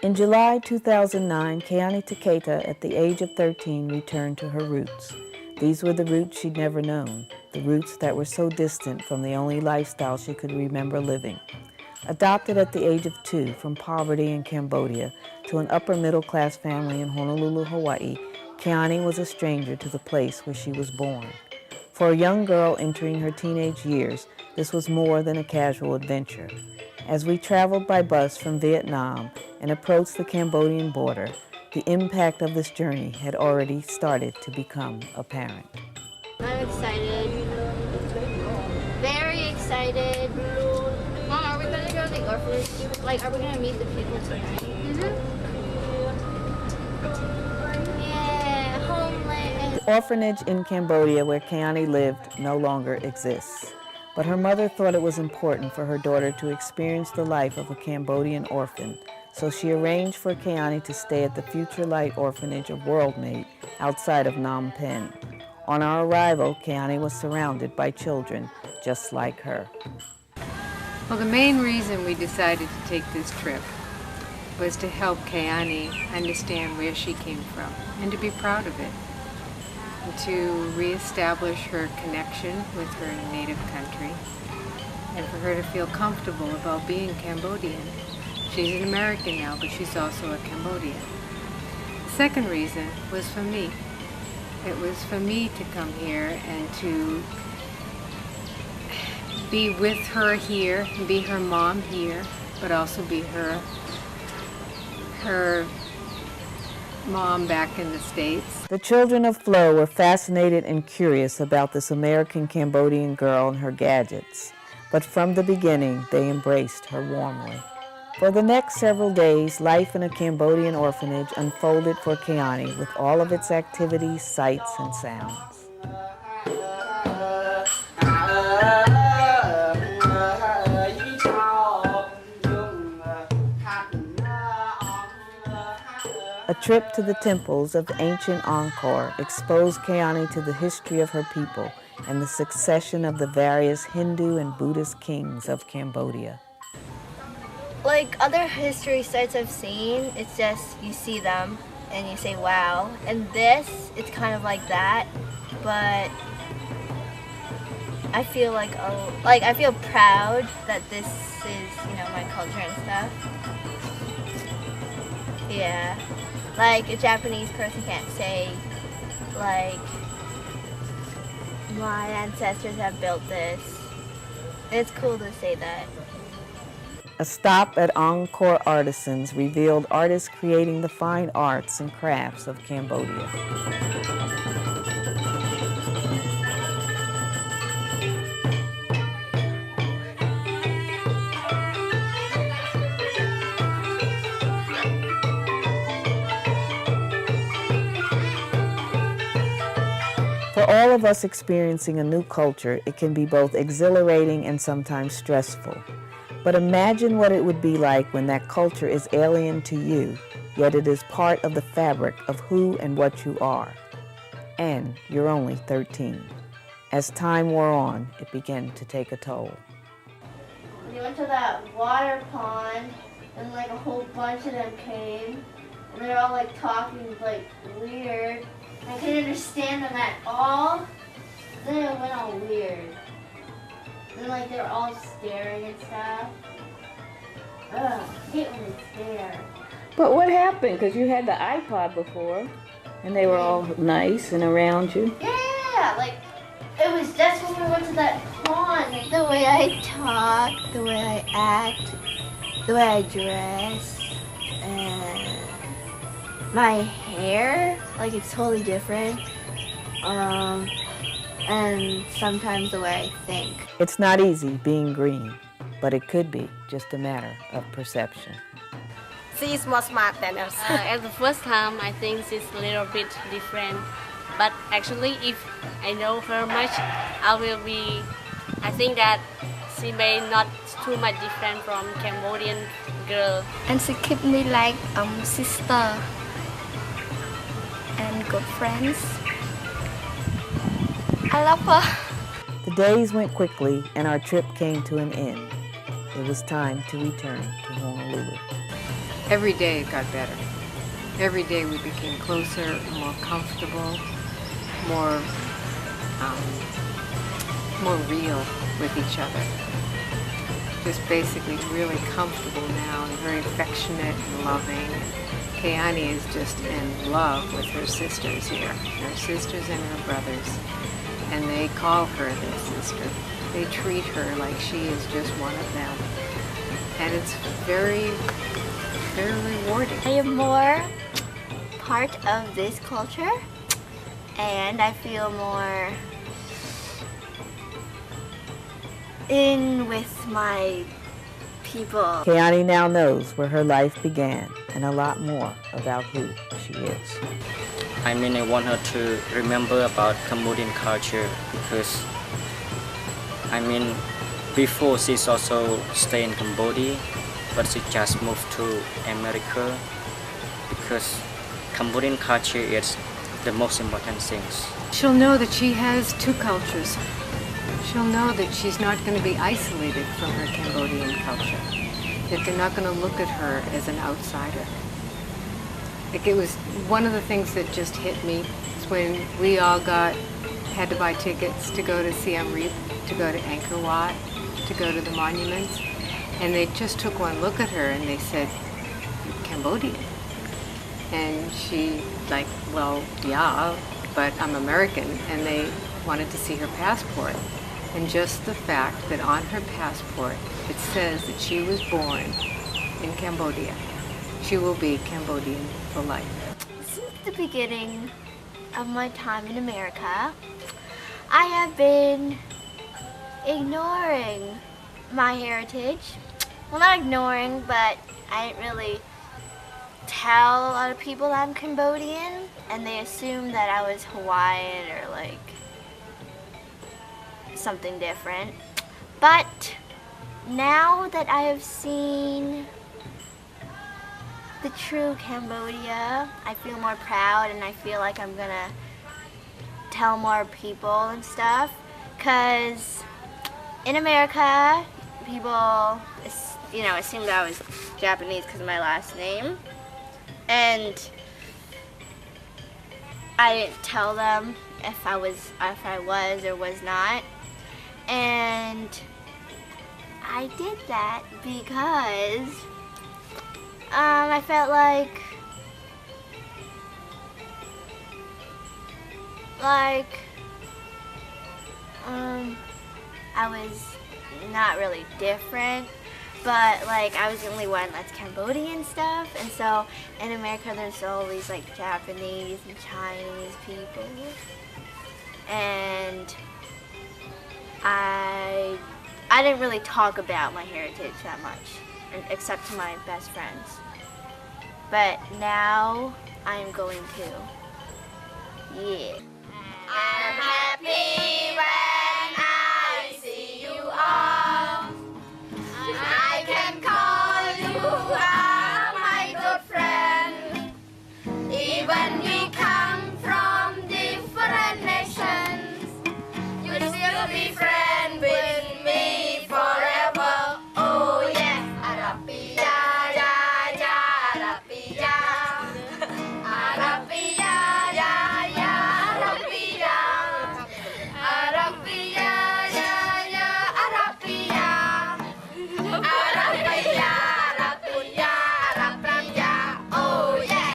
In July 2009, Keani Taketa, at the age of 13, returned to her roots. These were the roots she'd never known, the roots that were so distant from the only lifestyle she could remember living. Adopted at the age of 2 from poverty in Cambodia to an upper-middle-class family in Honolulu, Hawaii, Keani was a stranger to the place where she was born. For a young girl entering her teenage years, this was more than a casual adventure. As we traveled by bus from Vietnam and approached the Cambodian border, the impact of this journey had already started to become apparent. I'm excited. Very excited. Mom, are we going to go to the orphanage? Like, are we going to meet the people tonight? Yeah, homeland. The orphanage in Cambodia where Keani lived no longer exists. But her mother thought it was important for her daughter to experience the life of a Cambodian orphan, so she arranged for Keani to stay at the Future Light Orphanage of Worldmate outside of Phnom Penh. On our arrival, Keani was surrounded by children just like her. Well, the main reason we decided to take this trip was to help Keani understand where she came from and to be proud of it, and to reestablish her connection with her native country, and for her to feel comfortable about being Cambodian. She's an American now, but she's also a Cambodian. The second reason was for me. It was for me to come here and to be with her here, be her mom here, but also be her mom back in the States. The children of Flo were fascinated and curious about this American Cambodian girl and her gadgets, but from the beginning they embraced her warmly. For the next several days, life in a Cambodian orphanage unfolded for Keani with all of its activities, sights, and sounds. A trip to the temples of ancient Angkor exposed Keani to the history of her people and the succession of the various Hindu and Buddhist kings of Cambodia. Like other history sites I've seen, it's just you see them and you say wow. And this, it's kind of like that, but I feel like I feel proud that this is, my culture and stuff. Yeah. Like a Japanese person can't say, like, my ancestors have built this. It's cool to say that. A stop at Angkor Artisans revealed artists creating the fine arts and crafts of Cambodia. For all of us experiencing a new culture, it can be both exhilarating and sometimes stressful. But imagine what it would be like when that culture is alien to you, yet it is part of the fabric of who and what you are. And you're only 13. As time wore on, it began to take a toll. We went to that water pond, and like a whole bunch of them came, and they're all like talking like weird. I couldn't understand them at all. Then it went all weird. And like they're all staring and stuff. Ugh, I hate when they stare. But what happened? Because you had the iPod before, and they were all nice and around you. Yeah, like it was just when we went to that pond. Like, the way I talk, the way I act, the way I dress, and my hair, like it's totally different. And sometimes the way I think. It's not easy being green, but it could be just a matter of perception. She's more smart than us. At the first time, I think she's a little bit different. But actually, if I know her much, I think that she may not too much different from Cambodian girl. And she kept me like sister and good friends. I love her. The days went quickly and our trip came to an end. It was time to return to Honolulu. every day it got better. Every day we became closer, more comfortable, more real with each other. Just basically really comfortable now and very affectionate and loving. Keani is just in love with her sisters here, her sisters and her brothers. And they call her their sister. They treat her like she is just one of them. And it's very, very rewarding. I am more part of this culture, and I feel more in with my people. Keani now knows where her life began and a lot more about who she is. I mean, I want her to remember about Cambodian culture because, I mean, before she's also stay in Cambodia, but she just moved to America because Cambodian culture is the most important things. She'll know that she has two cultures. She'll know that she's not going to be isolated from her Cambodian culture, that they're not going to look at her as an outsider. Like, it was one of the things that just hit me is when we all had to buy tickets to go to Siem Reap, to go to Angkor Wat, to go to the monuments, and they just took one look at her and they said, "You're Cambodian." And she like, well, yeah, but I'm American, and they wanted to see her passport. And just the fact that on her passport it says that she was born in Cambodia. She will be Cambodian for life. Since the beginning of my time in America, I have been ignoring my heritage. Well, not ignoring, but I didn't really tell a lot of people I'm Cambodian, and they assumed that I was Hawaiian or like something different. But now that I have seen the true Cambodia, I feel more proud, and I feel like I'm gonna tell more people and stuff, because in America people assumed I was Japanese because of my last name, and I didn't tell them if I was or was not. And I did that because I felt like I was not really different, but like I was the only one that's Cambodian stuff. And so in America there's all these like Japanese and Chinese people, and I didn't really talk about my heritage that much, except to my best friends. But now I'm going to. Yeah. I'm happy.